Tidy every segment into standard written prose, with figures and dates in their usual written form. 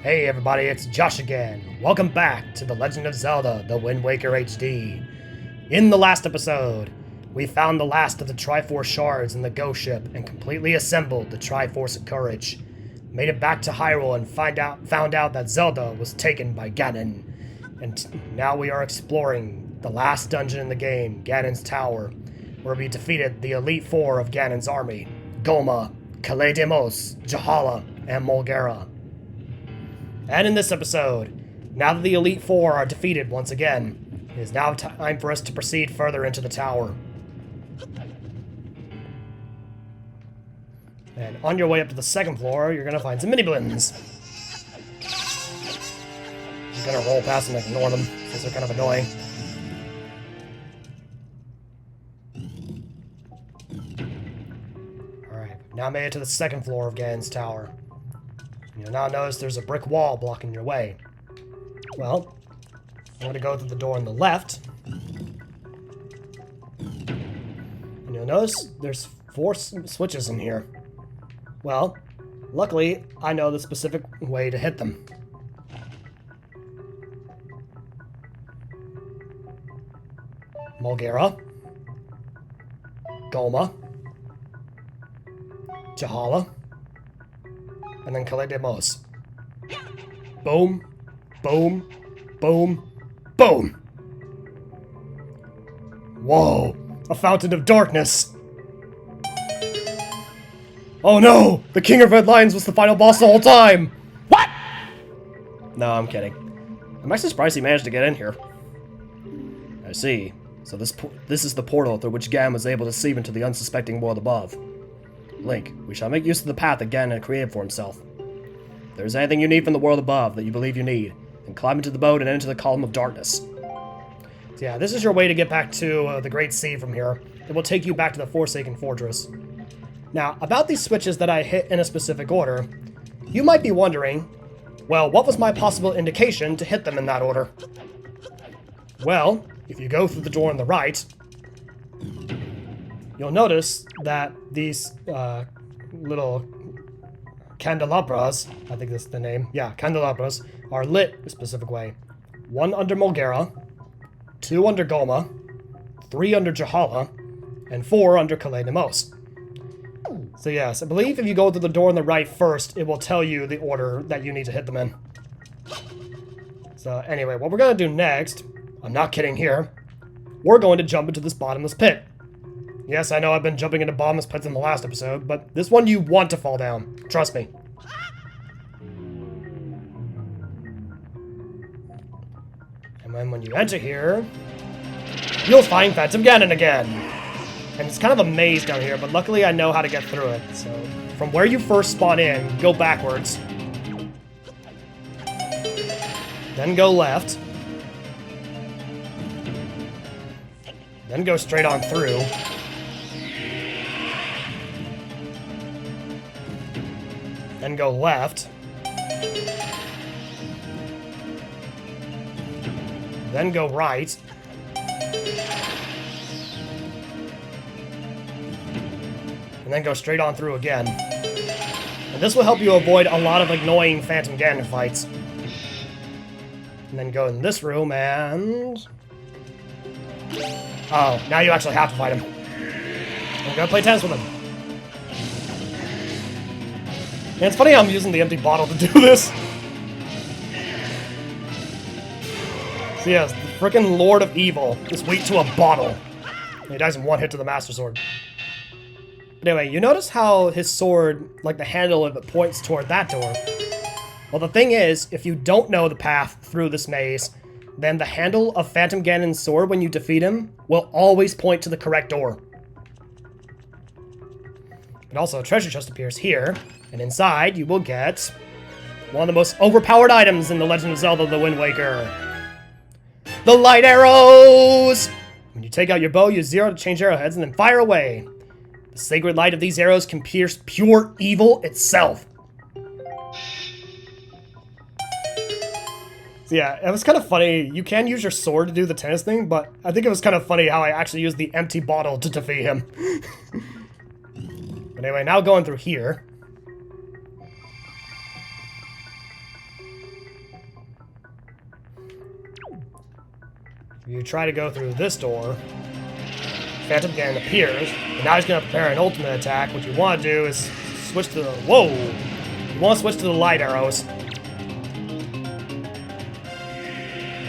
Hey everybody, it's Josh again. Welcome back to The Legend of Zelda, The Wind Waker HD. In the last episode, we found the last of the Triforce shards in the ghost ship and completely assembled the Triforce of Courage. Made it back to Hyrule and found out that Zelda was taken by Ganon. And now we are exploring the last dungeon in the game, Ganon's Tower, where we defeated the Elite Four of Ganon's army, Goma, Kaledemos, Jahala, and Molgera. And in this episode, now that the Elite Four are defeated once again, it is now time for us to proceed further into the tower. And on your way up to the second floor, you're gonna find some mini-blins. I'm gonna roll past them and ignore them, because they're kind of annoying. Alright, now made it to the second floor of Ganon's Tower. You'll now notice there's a brick wall blocking your way. Well, I'm going to go through the door on the left. And you'll notice there's 4 switches in here. Well, luckily, I know the specific way to hit them. Molgera. Goma. Jahala. And then Kaledemos. Boom, boom, boom, boom! Whoa! A fountain of darkness! Oh no! The King of Red Lions was the final boss the whole time! What?! No, I'm kidding. I'm actually surprised he managed to get in here. I see. So this is the portal through which Ganon was able to see into the unsuspecting world above. Link, we shall make use of the path that Ganon had created for himself. If there is anything you need from the world above that you believe you need, then climb into the boat and enter the column of darkness. So yeah, this is your way to get back to the Great Sea from here. It will take you back to the Forsaken Fortress. Now, about these switches that I hit in a specific order, you might be wondering, well, what was my possible indication to hit them in that order? Well, if you go through the door on the right, you'll notice that these little candelabras, I think that's the name, yeah, candelabras, are lit a specific way. 1 under Molgera, 2 under Goma, 3 under Jahala, and 4 under Kaledemos. So yes, I believe if you go to the door on the right first, it will tell you the order that you need to hit them in. So anyway, what we're going to do next, I'm not kidding here, we're going to jump into this bottomless pit. Yes, I know I've been jumping into bottomless pits in the last episode, but this one you want to fall down. Trust me. And then when you enter here, you'll find Phantom Ganon again. And it's kind of a maze down here, but luckily I know how to get through it. So, from where you first spawn in, go backwards. Then go left. Then go straight on through. Then go left. Then go right. And then go straight on through again. And this will help you avoid a lot of annoying Phantom Ganon fights. And then go in this room and... oh, now you actually have to fight him. I'm gonna play tennis with him. And it's funny how I'm using the empty bottle to do this. So yes, the frickin' Lord of Evil is weak to a bottle. He dies in 1 hit to the Master Sword. But anyway, you notice how his sword, like the handle of it, points toward that door. Well, the thing is, if you don't know the path through this maze, then the handle of Phantom Ganon's sword when you defeat him will always point to the correct door. And also, a treasure chest appears here, and inside you will get one of the most overpowered items in The Legend of Zelda: The Wind Waker. The light arrows! When you take out your bow, use 0 to change arrowheads and then fire away. The sacred light of these arrows can pierce pure evil itself. So yeah, it was kind of funny. You can use your sword to do the tennis thing, but I think it was kind of funny how I actually used the empty bottle to defeat him. But anyway, now going through here. You try to go through this door. Phantom Ganon appears, and now he's going to prepare an ultimate attack. What you want to do is switch to the... Whoa! You want to switch to the light arrows.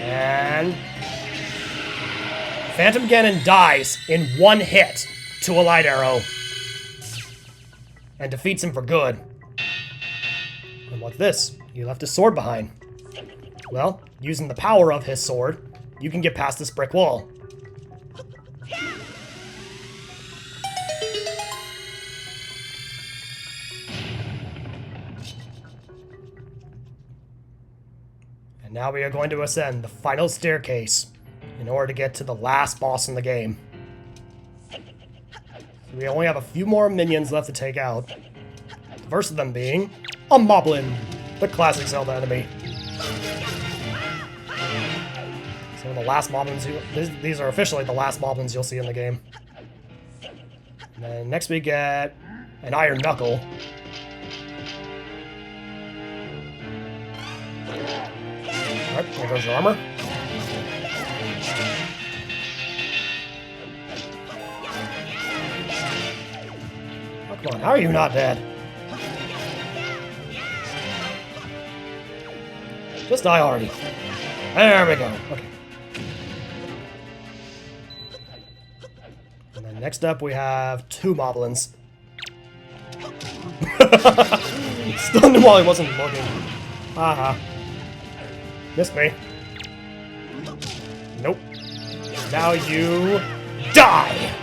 And... Phantom Ganon dies in one hit to a light arrow. And defeats him for good. And what's this? He left his sword behind. Well, using the power of his sword, you can get past this brick wall. And now we are going to ascend the final staircase in order to get to the last boss in the game. We only have a few more minions left to take out. The first of them being a Moblin, the classic Zelda enemy. Some of the last Moblins, these are officially the last Moblins you'll see in the game. And then next we get an Iron Knuckle. Alright, there goes your armor. Oh, come on, how are you not dead? Just die already. There we go. Okay. And then next up we have two Moblins. Stunned him while he wasn't looking. Haha. Missed me. Nope. Now you die!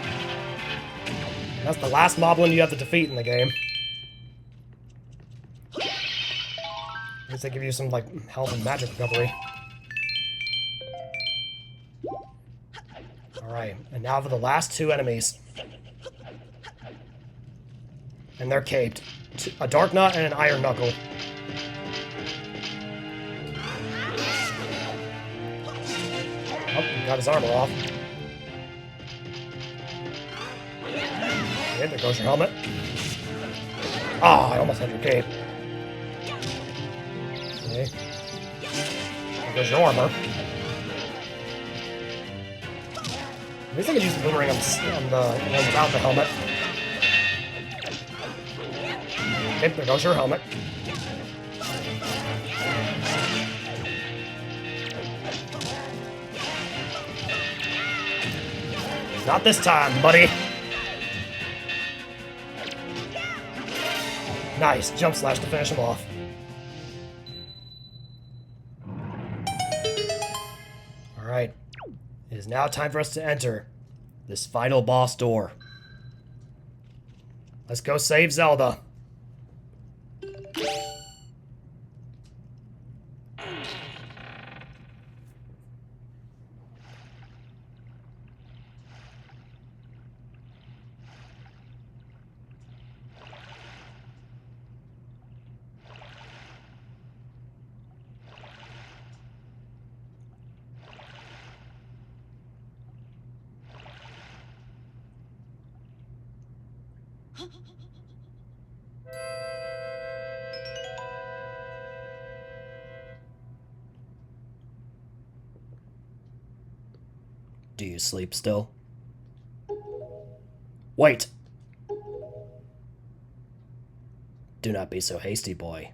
That's the last Moblin you have to defeat in the game. At least they give you some, like, health and magic recovery. Alright, and now for the last two enemies. And they're caped. A Dark Nut and an Iron Knuckle. Oh, he got his armor off. Okay, there goes your helmet. Ah, I almost had your cape. Okay. There goes your armor. At least I can use the boomerang on the one without the helmet. Okay, there goes your helmet. Not this time, buddy. Nice, jump slash to finish him off. Alright. It is now time for us to enter this final boss door. Let's go save Zelda. Do you sleep still? Wait! Do not be so hasty, boy.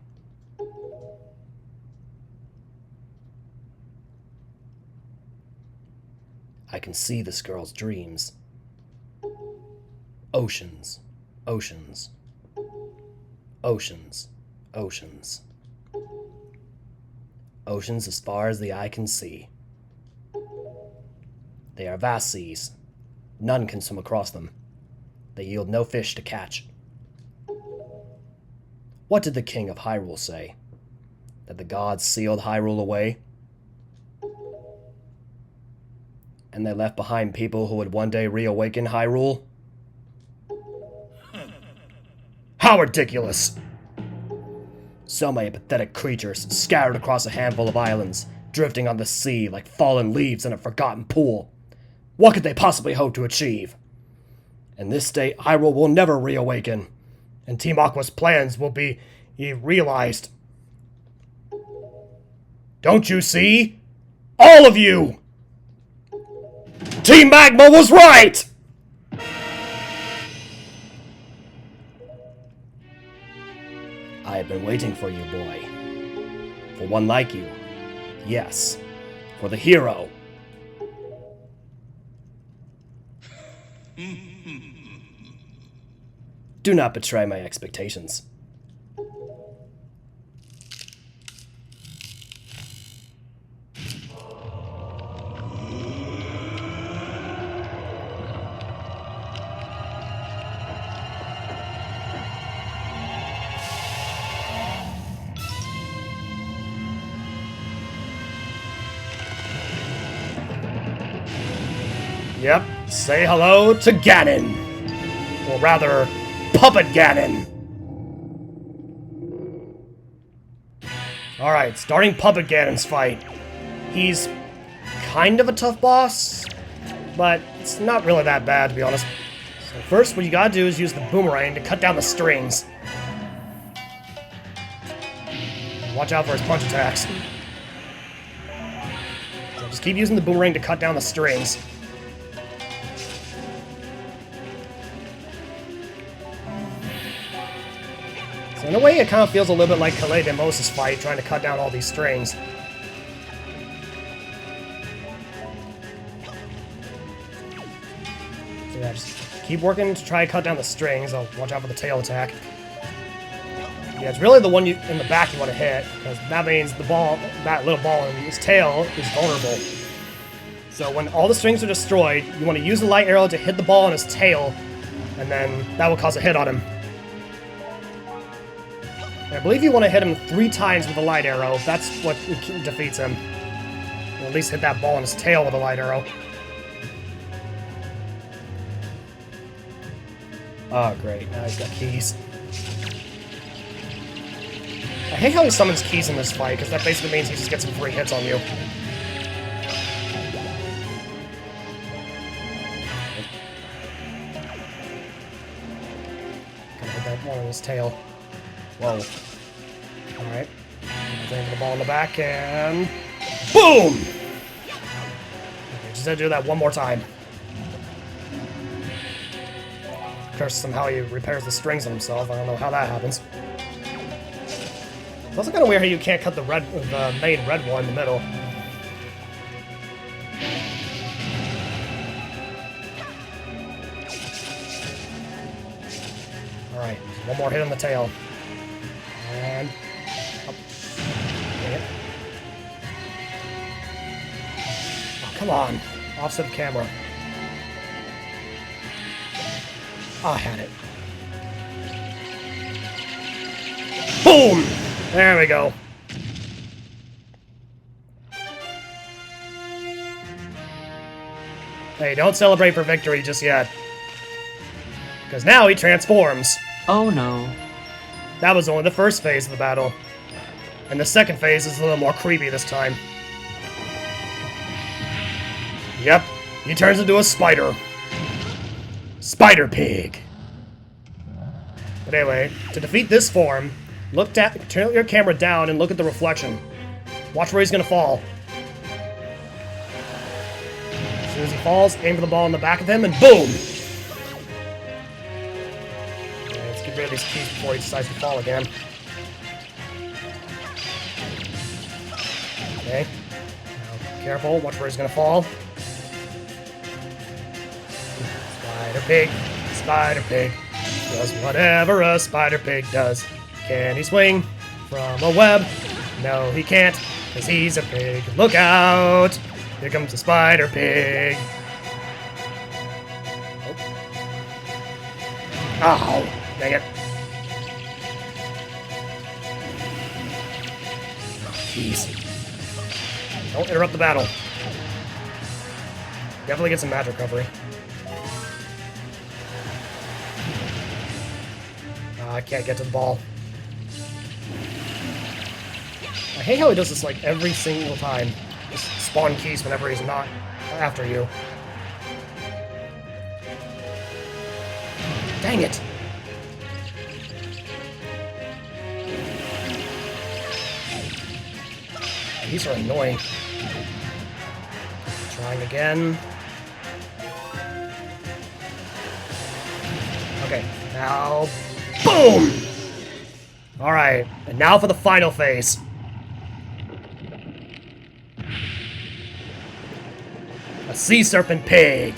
I can see this girl's dreams. Oceans, oceans, oceans, oceans. Oceans as far as the eye can see. They are vast seas. None can swim across them. They yield no fish to catch. What did the king of Hyrule say? That the gods sealed Hyrule away? And they left behind people who would one day reawaken Hyrule? How ridiculous! So many pathetic creatures scattered across a handful of islands, drifting on the sea like fallen leaves in a forgotten pool. What could they possibly hope to achieve? In this state, Hyrule will never reawaken, and Team Aqua's plans will be realized. Don't you see? All of you! Team Magma was right! I have been waiting for you, boy. For one like you. Yes. For the hero. Do not betray my expectations. Yep, say hello to Ganon. Or rather, Puppet Ganon. Alright, starting Puppet Ganon's fight. He's kind of a tough boss, but it's not really that bad, to be honest. So first, what you gotta do is use the boomerang to cut down the strings. Watch out for his punch attacks. So just keep using the boomerang to cut down the strings. So in a way, it kind of feels a little bit like Calais de Moses' fight, trying to cut down all these strings. So yeah, just keep working to try to cut down the strings. I'll watch out for the tail attack. Yeah, it's really the one in the back you want to hit, because that means the ball, that little ball in his tail is vulnerable. So when all the strings are destroyed, you want to use the light arrow to hit the ball on his tail, and then that will cause a hit on him. I believe you want to hit him 3 times with a light arrow. That's what defeats him. Or at least hit that ball in his tail with a light arrow. Oh, great. Now he's got keys. I hate how he summons keys in this fight, because that basically means he just gets some free hits on you. Gotta hit that one on his tail. Whoa. Alright. Aim for the ball in the back, and... boom! Okay, just gotta do that one more time. Of course, somehow he repairs the strings on himself. I don't know how that happens. It's also kind of weird how you can't cut the main red one in the middle. Alright, one more hit on the tail. And... oh. Oh, come on. Offset the camera. Oh, I had it. Boom! There we go. Hey, don't celebrate for victory just yet. Because now he transforms. Oh no. That was only the first phase of the battle. And the second phase is a little more creepy this time. Yep, he turns into a spider. Spider Pig. But anyway, to defeat this form, turn your camera down and look at the reflection. Watch where he's gonna fall. As soon as he falls, aim for the ball in the back of him, and boom! Okay, let's get rid of these keys before he decides to fall again. Okay. Now, careful, watch where he's gonna fall. Spider Pig, Spider Pig, does whatever a Spider Pig does. Can he swing from a web? No, he can't, because he's a pig. Look out! Here comes a Spider Pig. Oh. Ow! Dang it. Jeez. Don't interrupt the battle. Definitely get some magic recovery. I can't get to the ball. I hate how he does this like every single time. Just spawn keys whenever he's not after you. Dang it! These are annoying. Trying again. Okay, now... Boom! Alright, and now for the final phase. A sea serpent pig.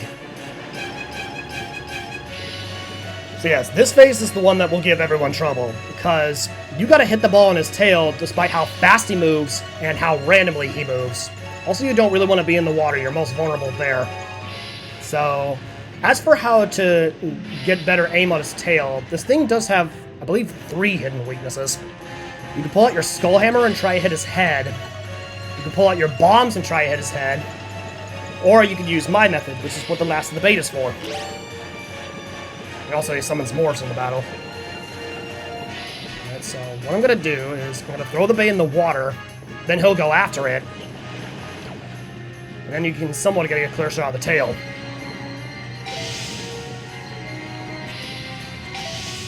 So yes, this phase is the one that will give everyone trouble, because you gotta hit the ball in his tail despite how fast he moves and how randomly he moves. Also, you don't really want to be in the water, you're most vulnerable there. So, as for how to get better aim on his tail, this thing does have, I believe, 3 hidden weaknesses. You can pull out your skull hammer and try to hit his head. You can pull out your bombs and try to hit his head. Or you can use my method, which is what the last of the bait is for. And also, he summons morphs in the battle. Alright, so what I'm gonna do is I'm gonna throw the bait in the water, then he'll go after it. And then you can somewhat get a clear shot of the tail.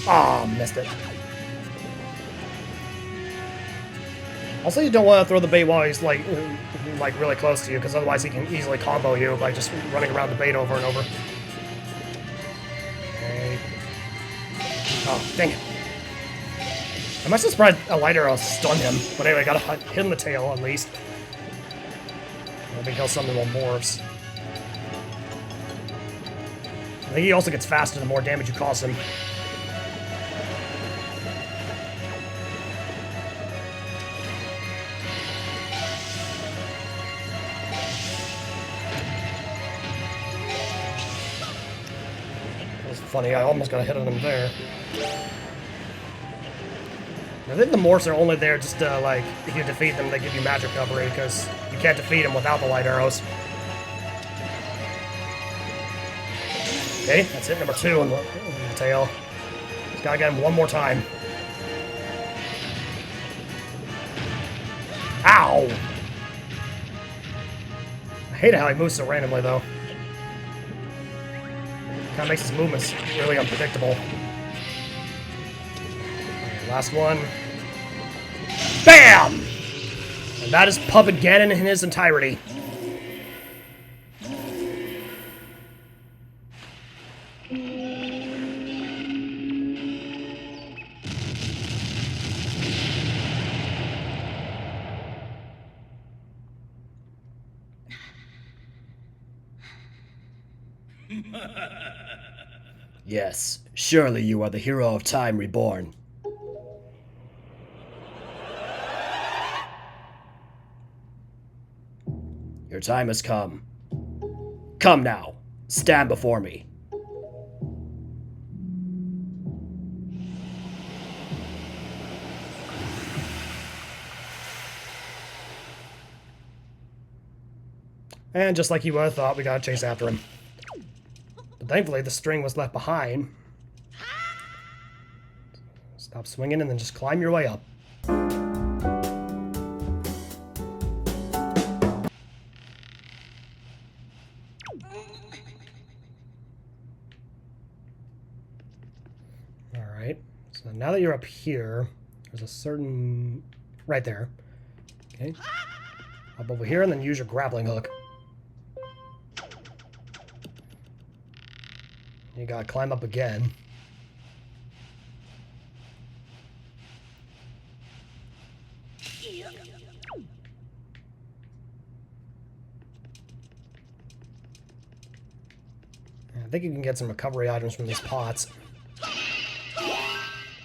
Ah, missed it. Also, you don't want to throw the bait while he's like really close to you, because otherwise he can easily combo you by just running around the bait over and over. Okay. Oh, dang it. I must have spread a light arrow stunned him, but anyway, I gotta hit him in the tail at least. I think he'll summon more morphs. I think he also gets faster the more damage you cause him. Funny, I almost got a hit on him there. I think the morphs are only there just to, like, if you defeat them, they give you magic recovery, because you can't defeat them without the light arrows. Okay, that's hit number 2 in the tail. Just gotta get him one more time. Ow! I hate how he moves so randomly, though. Kind of makes his movements really unpredictable. Okay, last one. BAM! And that is Puppet Ganon in his entirety. Yes, surely you are the hero of time reborn. Your time has come. Come now, stand before me. And just like you would have thought, we gotta chase after him. But thankfully, the string was left behind. Stop swinging and then just climb your way up. Alright, so now that you're up here, there's a certain... right there. Okay. Up over here and then use your grappling hook. You gotta climb up again. I think you can get some recovery items from these pots.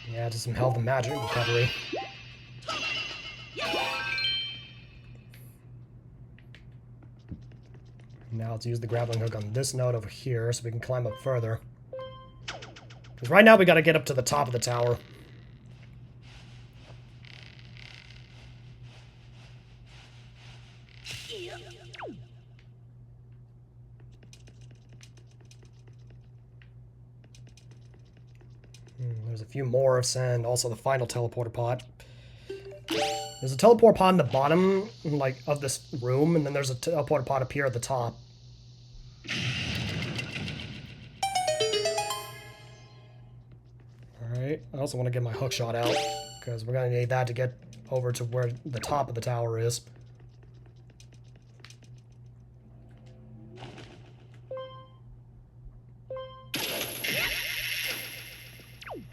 Yeah, just some health and magic recovery. Now let's use the grappling hook on this node over here so we can climb up further. Because right now we gotta get up to the top of the tower. There's a few morphs and also the final teleporter pod. There's a teleport pod in the bottom, like, of this room, and then there's a teleport pod up here at the top. Alright, I also want to get my hook shot out, because we're going to need that to get over to where the top of the tower is.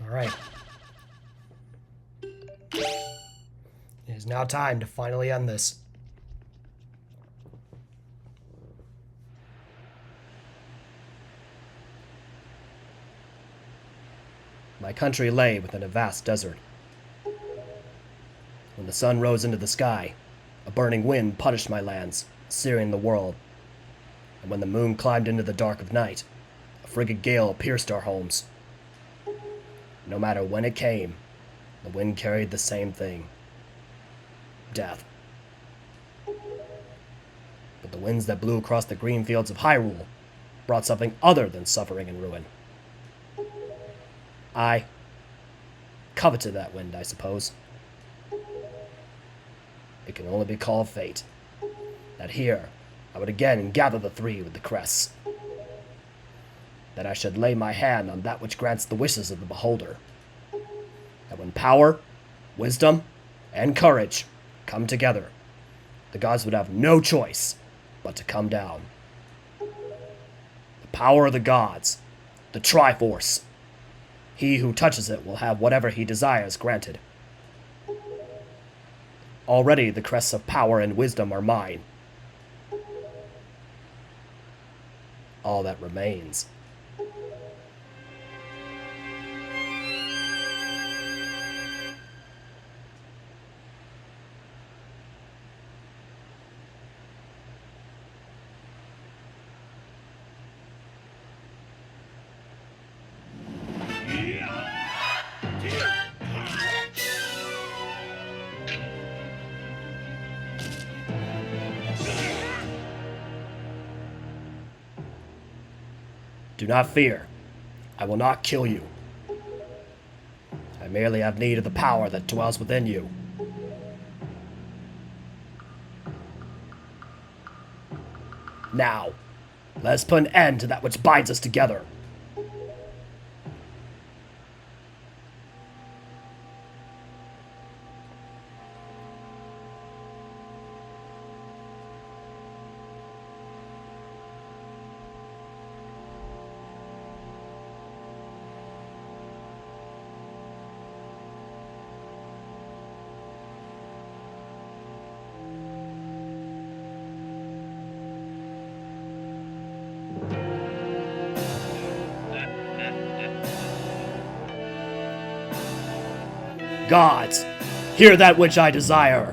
Alright. It is now time to finally end this. My country lay within a vast desert. When the sun rose into the sky, a burning wind punished my lands, searing the world. And when the moon climbed into the dark of night, a frigid gale pierced our homes. No matter when it came, the wind carried the same thing. Death. But the winds that blew across the green fields of Hyrule brought something other than suffering and ruin. I coveted that wind, I suppose. It can only be called fate. That here, I would again gather the three with the crests. That I should lay my hand on that which grants the wishes of the beholder. That when power, wisdom, and courage come together, the gods would have no choice but to come down. The power of the gods, the Triforce. He who touches it will have whatever he desires granted. Already the crests of power and wisdom are mine. All that remains. Do not fear. I will not kill you. I merely have need of the power that dwells within you. Now, let us put an end to that which binds us together. Gods, hear that which I desire.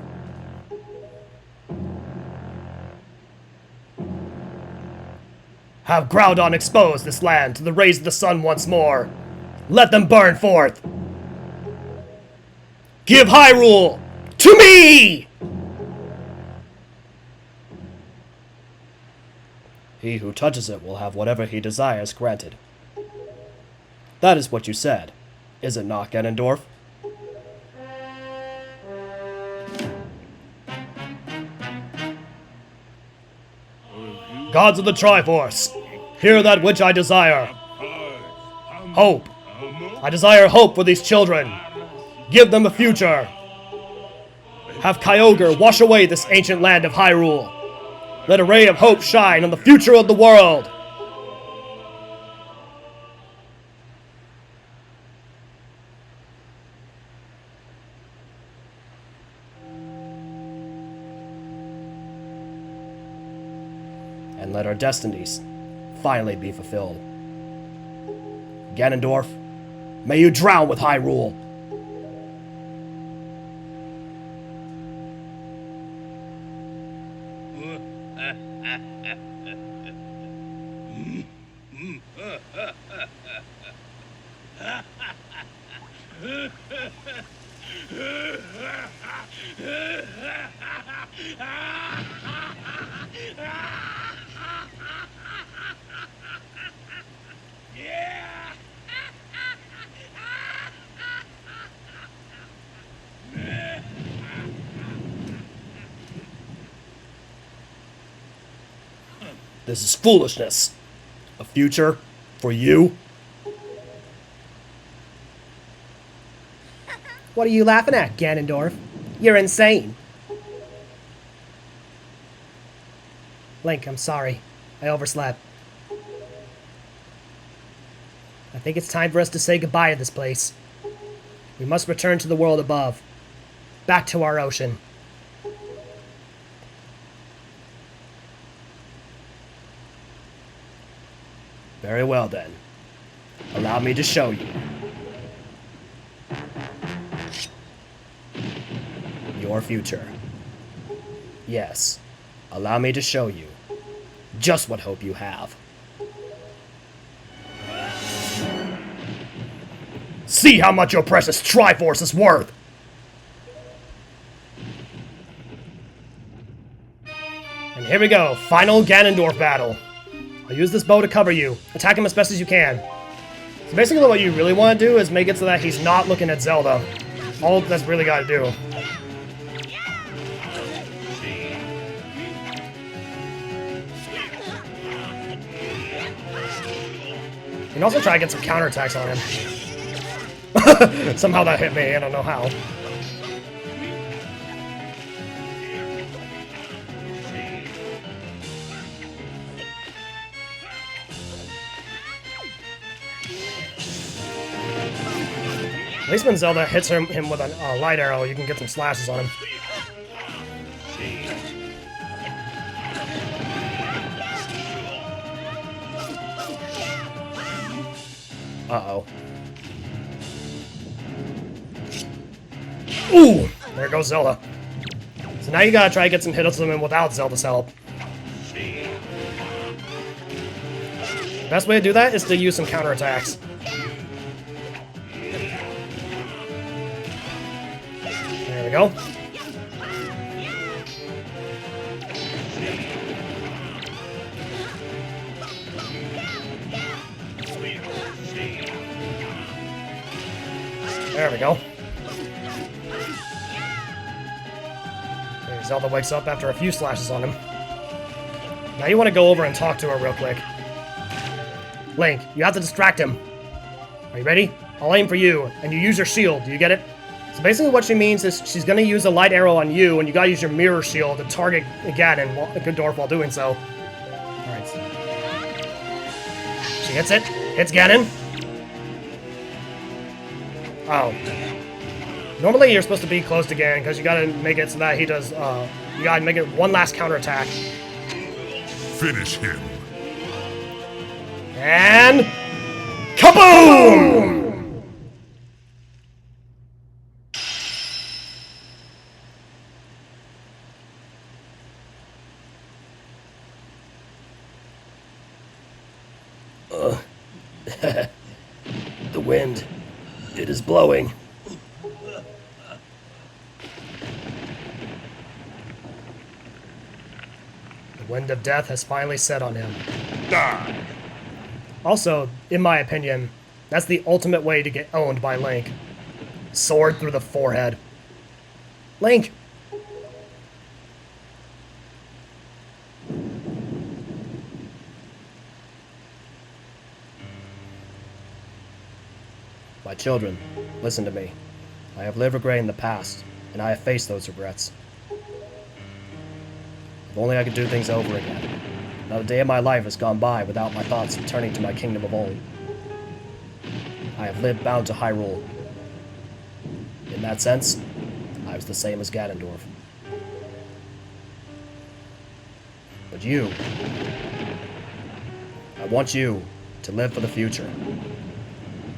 Have Groudon expose this land to the rays of the sun once more. Let them burn forth. Give Hyrule to me! He who touches it will have whatever he desires granted. That is what you said, is it not, Ganondorf? Gods of the Triforce, hear that which I desire. Hope. I desire hope for these children. Give them a future. Have Kyogre wash away this ancient land of Hyrule. Let a ray of hope shine on the future of the world. And let our destinies finally be fulfilled. Ganondorf, may you drown with Hyrule. This is foolishness. A future for you? What are you laughing at, Ganondorf? You're insane. Link, I'm sorry. I overslept. I think it's time for us to say goodbye to this place. We must return to the world above. Back to our ocean. Very well then. Allow me to show you. Your future. Yes, allow me to show you just what hope you have. See how much your precious Triforce is worth! And here we go, final Ganondorf battle. I'll use this bow to cover you. Attack him as best as you can. So basically what you really want to do is make it so that he's not looking at Zelda. All that's really got to do. You can also try to get some counterattacks on him. Somehow that hit me, I don't know how. At least when Zelda hits him with a light arrow, you can get some slashes on him. Uh-oh. Ooh! There goes Zelda. So now you gotta try to get some hits on him without Zelda's help. The best way to do that is to use some counterattacks. There we go. There we go. Okay, Zelda wakes up after a few slashes on him. Now you want to go over and talk to her real quick. Link, you have to distract him. Are you ready? I'll aim for you, and you use your shield. Do you get it? So basically what she means is she's going to use a light arrow on you, and you gotta use your mirror shield to target Ganondorf while doing so. Alright. She hits it. Hits Ganon. Oh. Normally you're supposed to be close to Ganon, because you gotta make it so that he does, you gotta make it one last counterattack. Finish him. And... kaboom! The wind. It is blowing. The wind of death has finally set on him. Die. Also, in my opinion, that's the ultimate way to get owned by Link. Sword through the forehead. Link! My children, listen to me. I have lived regretting the past, and I have faced those regrets. If only I could do things over again. Not a day of my life has gone by without my thoughts returning to my kingdom of old. I have lived bound to Hyrule. In that sense, I was the same as Ganondorf. But you... I want you to live for the future.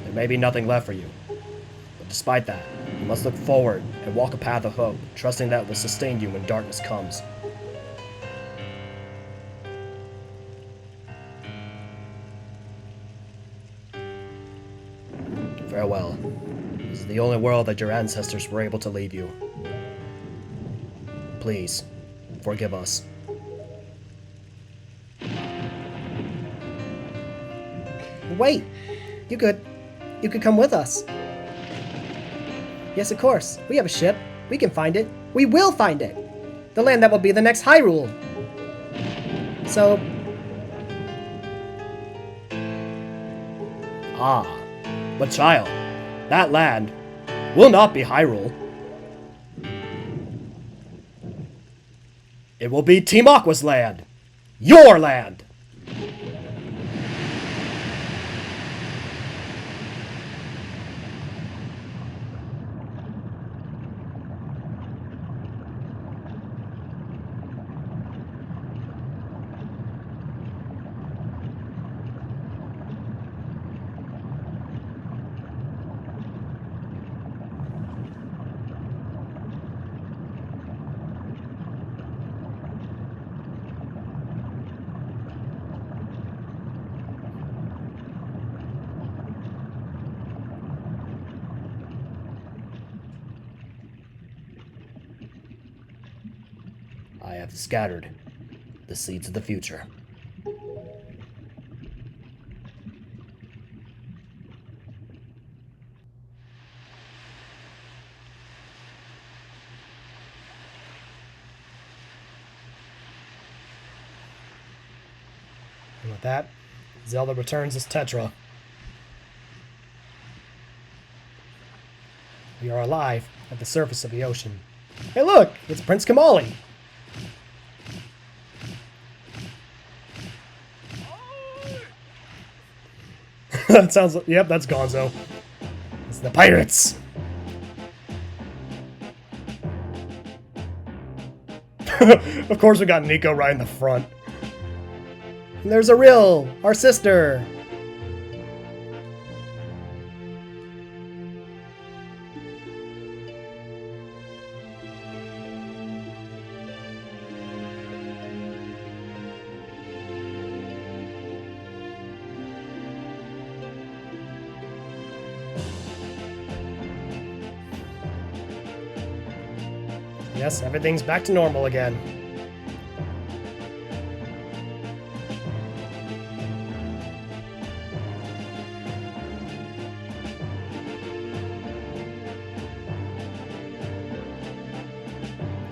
There may be nothing left for you. But despite that, you must look forward and walk a path of hope, trusting that it will sustain you when darkness comes. Farewell. This is the only world that your ancestors were able to leave you. Please, forgive us. Wait! You could come with us. Yes, of course. We have a ship. We can find it. We will find it! The land that will be the next Hyrule! So, Ah, but child, that land will not be Hyrule. It will be Team Aqua's land. Your land! I have scattered the seeds of the future. And with that, Zelda returns as Tetra. We are alive at the surface of the ocean. Hey look, it's Prince Kamali. That sounds... Yep, that's Gonzo. It's the pirates! Of course we got Nico right in the front. And there's Ariel, our sister. Yes, everything's back to normal again.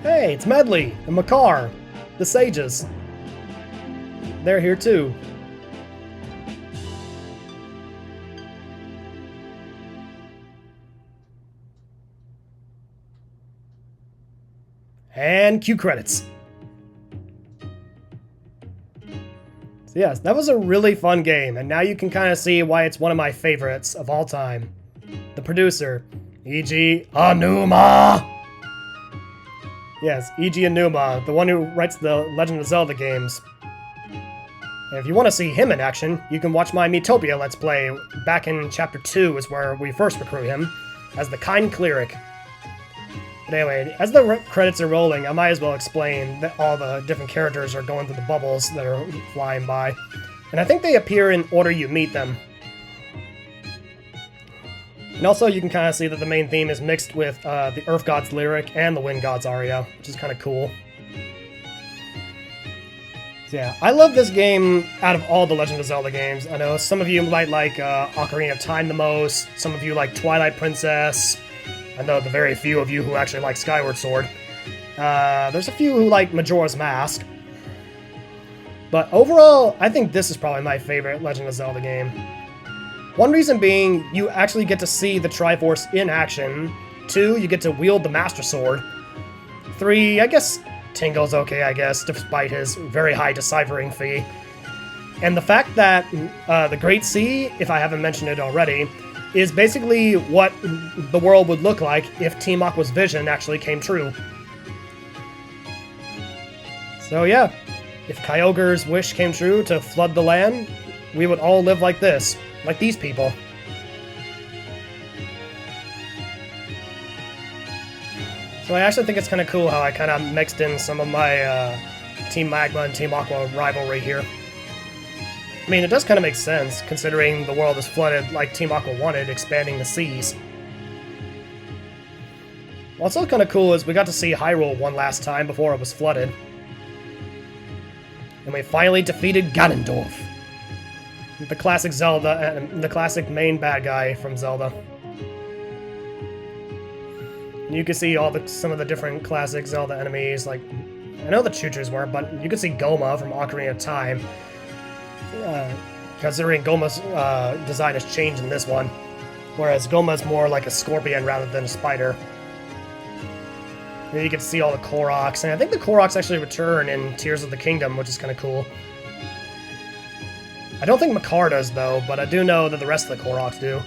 Hey, it's Medley and Makar, the sages. They're here too. And cue credits. So yes, that was a really fun game, and now you can kind of see why it's one of my favorites of all time. The producer, E.G. Aonuma! Yes, E.G. Aonuma, the one who writes the Legend of Zelda games. And if you want to see him in action, you can watch my Miitopia Let's Play. Back in Chapter 2 is where we first recruit him, as the Kind Cleric. But anyway, as the credits are rolling, I might as well explain that all the different characters are going through the bubbles that are flying by. And I think they appear in order you meet them. And also you can kind of see that the main theme is mixed with the Earth God's lyric and the Wind God's aria, which is kind of cool. So yeah, I love this game out of all the Legend of Zelda games. I know some of you might like Ocarina of Time the most, some of you like Twilight Princess. I know the very few of you who actually like Skyward Sword. There's a few who like Majora's Mask. But overall, I think this is probably my favorite Legend of Zelda game. One reason being, you actually get to see the Triforce in action. 2, you get to wield the Master Sword. 3, I guess Tingo's okay, I guess, despite his very high deciphering fee. And the fact that the Great Sea, if I haven't mentioned it already, is basically what the world would look like if Team Aqua's vision actually came true. So yeah, if Kyogre's wish came true to flood the land, we would all live like this, like these people. So I actually think it's kind of cool how I kind of mixed in some of my Team Magma and Team Aqua rivalry here. I mean, it does kind of make sense, considering the world is flooded like Team Aqua wanted, expanding the seas. What's also kind of cool is we got to see Hyrule one last time before it was flooded. And we finally defeated Ganondorf. The classic Zelda, the classic main bad guy from Zelda. And you can see some of the different classic Zelda enemies, like, I know the Choo-Choos weren't, but you can see Goma from Ocarina of Time. considering Goma's design has changed in this one, whereas Goma's more like a scorpion rather than a spider. And you can see all the Koroks, and I think the Koroks actually return in Tears of the Kingdom, which is kind of cool. I don't think Makar does, though, but I do know that the rest of the Koroks do.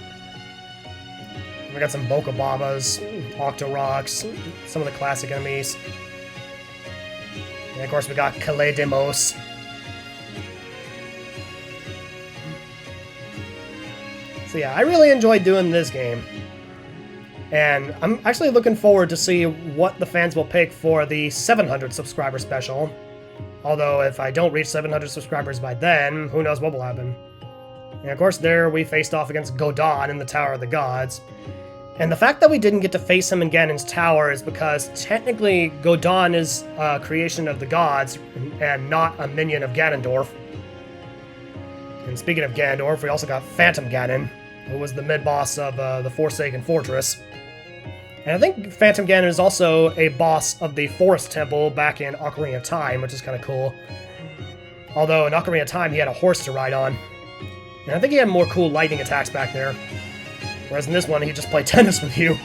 We got some Bokobabas, Octoroks, some of the classic enemies. And of course we got Calais Demos. So yeah, I really enjoyed doing this game. And I'm actually looking forward to see what the fans will pick for the 700 subscriber special. Although if I don't reach 700 subscribers by then, who knows what will happen. And of course there we faced off against Godon in the Tower of the Gods. And the fact that we didn't get to face him in Ganon's tower is because technically Godon is a creation of the gods and not a minion of Ganondorf. And speaking of Ganondorf, we also got Phantom Ganon, who was the mid-boss of the Forsaken Fortress. And I think Phantom Ganon is also a boss of the Forest Temple back in Ocarina of Time, which is kind of cool. Although in Ocarina of Time he had a horse to ride on. And I think he had more cool lightning attacks back there. Whereas in this one, he just played tennis with you.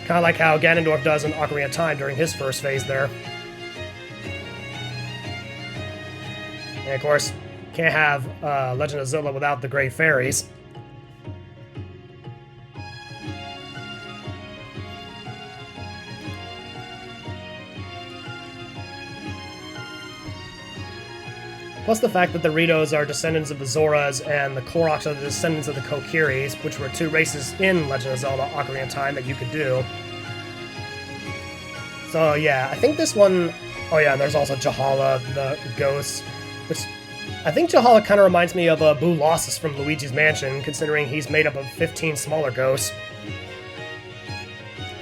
Kind of like how Ganondorf does in Ocarina of Time during his first phase there. And of course, can't have Legend of Zelda without the Great Fairies. Plus the fact that the Ritos are descendants of the Zoras and the Koroks are the descendants of the Kokiris, which were two races in Legend of Zelda Ocarina of Time that you could do. So yeah, I think this one... Oh yeah, and there's also Jahala, the ghost, which... I think Jahala kind of reminds me of Boo Lossus from Luigi's Mansion, considering he's made up of 15 smaller ghosts.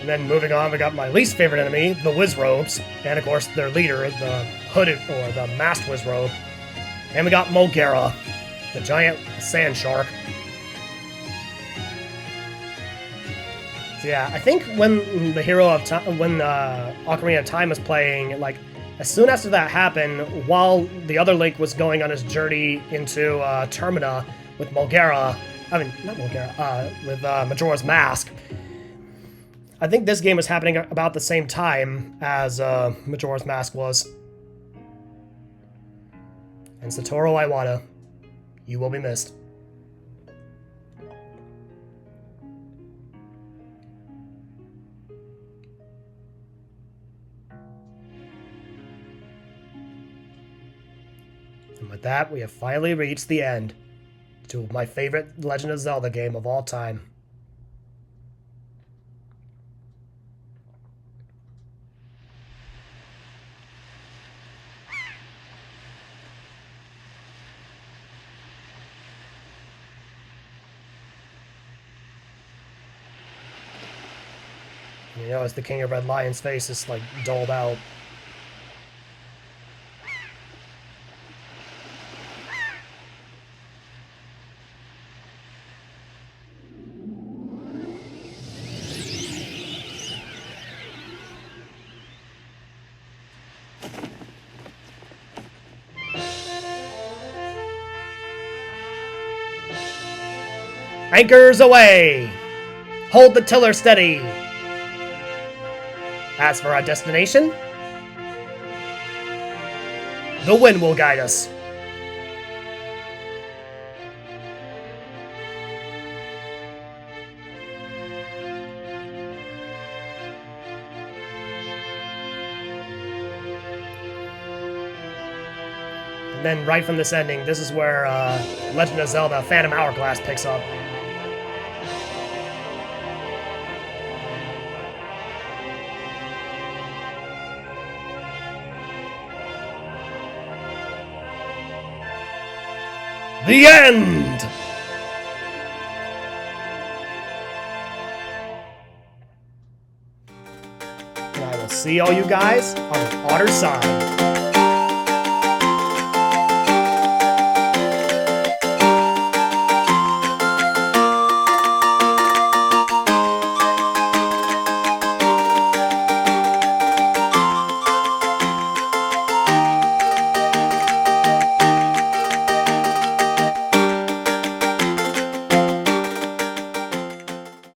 And then moving on, we got my least favorite enemy, the Wizrobes, and of course their leader, the hooded, or the masked Wizrobe. And we got Mulgara, the giant sand shark. So yeah, I think when the Hero of Time, when Ocarina of Time was playing, like, as soon after that happened, while the other Link was going on his journey into Termina with Mulgara, I mean, not Mulgara, with Majora's Mask, I think this game was happening about the same time as Majora's Mask was. And Satoru Iwata, you will be missed. And with that, we have finally reached the end to my favorite Legend of Zelda game of all time. You know, as the King of Red Lion's face is, like, dulled out. Anchors away! Hold the tiller steady! As for our destination, the wind will guide us. And then right from this ending, this is where Legend of Zelda Phantom Hourglass picks up. The end! And I will see all you guys on the other side.